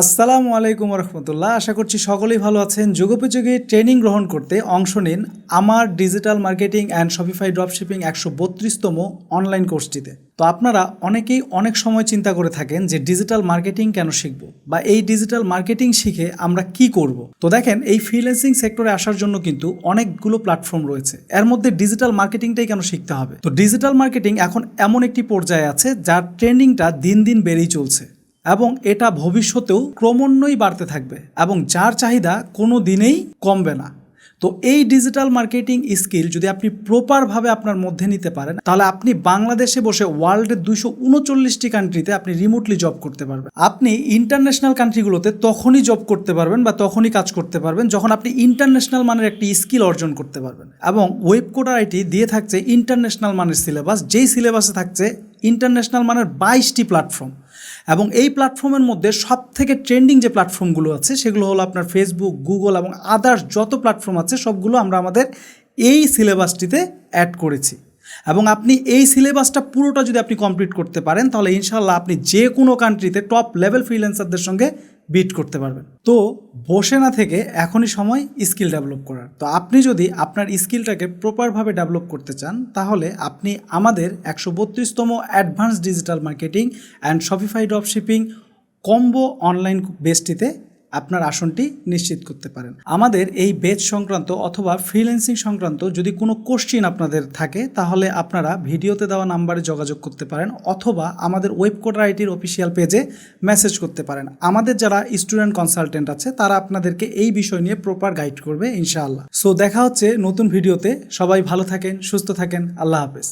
আসসালামু আলাইকুম রহমতুল্লাহ। আশা করছি সকলেই ভালো আছেন। যুগোপযোগী ট্রেনিং গ্রহণ করতে অংশ নিন আমার digital marketing and Shopify dropshipping 132তম অনলাইন কোর্সটিতে। তো আপনারা অনেকেই অনেক সময় চিন্তা করে থাকেন যে ডিজিটাল মার্কেটিং কেন শিখব বা এই ডিজিটাল মার্কেটিং শিখে আমরা কি করব। তো দেখেন, এই ফ্রিল্যান্সিং সেক্টরে আসার জন্য কিন্তু অনেকগুলো প্ল্যাটফর্ম রয়েছে। এর মধ্যে ডিজিটাল মার্কেটিংটাই কেন শিখতে হবে? তো ডিজিটাল মার্কেটিং এখন এমন একটি পর্যায়ে আছে যার ট্রেন্ডিংটা দিন দিন বেড়েই চলছে এবং এটা ভবিষ্যতেও ক্রমান্বয়ে বাড়তে থাকবে এবং যার চাহিদা কোনো দিনেই কমবে না। তো এই ডিজিটাল মার্কেটিং স্কিল যদি আপনি প্রপারভাবে আপনার মধ্যে নিতে পারেন, তাহলে আপনি বাংলাদেশে বসে ওয়ার্ল্ডের 239টি কান্ট্রিতে আপনি রিমোটলি জব করতে পারবেন। আপনি ইন্টারন্যাশনাল কান্ট্রিগুলোতে তখনই জব করতে পারবেন বা তখনই কাজ করতে পারবেন যখন আপনি ইন্টারন্যাশনাল মানের একটি স্কিল অর্জন করতে পারবেন। এবং Webcoder-IT দিয়ে থাকছে ইন্টারন্যাশনাল মানের সিলেবাস, যেই সিলেবাসে থাকছে ইন্টারন্যাশনাল মানের 22টি প্ল্যাটফর্ম। এবং এই প্ল্যাটফর্মের মধ্যে সব থেকে ট্রেন্ডিং যে প্ল্যাটফর্মগুলো আছে সেগুলো হলো আপনার ফেসবুক, গুগল এবং আদার্স যত প্ল্যাটফর্ম আছে সবগুলো আমরা আমাদের এই সিলেবাসটিতে অ্যাড করেছি। এবং আপনি এই সিলেবাসটা পুরোটা যদি আপনি কমপ্লিট করতে পারেন, তাহলে ইনশাল্লাহ আপনি যে কোনো কান্ট্রিতে টপ লেভেল ফ্রিল্যান্সারদের সঙ্গে বিট করতে পারবেন। তো বসে না থেকে এখনই সময় স্কিল ডেভেলপ করার। তো আপনি যদি আপনার স্কিলটাকে প্রপারভাবে ডেভেলপ করতে চান, তাহলে আপনি আমাদের 132তম advance digital marketing and Shopify dropshipping combo online বেসটিতে আপনার আসনটি নিশ্চিত করতে পারেন। আমাদের এই বেচ সংক্রান্ত অথবা ফ্রিল্যান্সিং সংক্রান্ত যদি কোনো কোশ্চিন আপনাদের থাকে, তাহলে আপনারা ভিডিওতে দেওয়া নাম্বারে যোগাযোগ করতে পারেন অথবা আমাদের Webcoder-ITর অফিসিয়াল পেজে মেসেজ করতে পারেন। আমাদের যারা স্টুডেন্ট কনসালটেন্ট আছে তারা আপনাদেরকে এই বিষয় নিয়ে প্রপার গাইড করবে ইনশাআল্লাহ। সো দেখা হচ্ছে নতুন ভিডিওতে। সবাই ভালো থাকেন, সুস্থ থাকেন। আল্লাহ হাফেজ।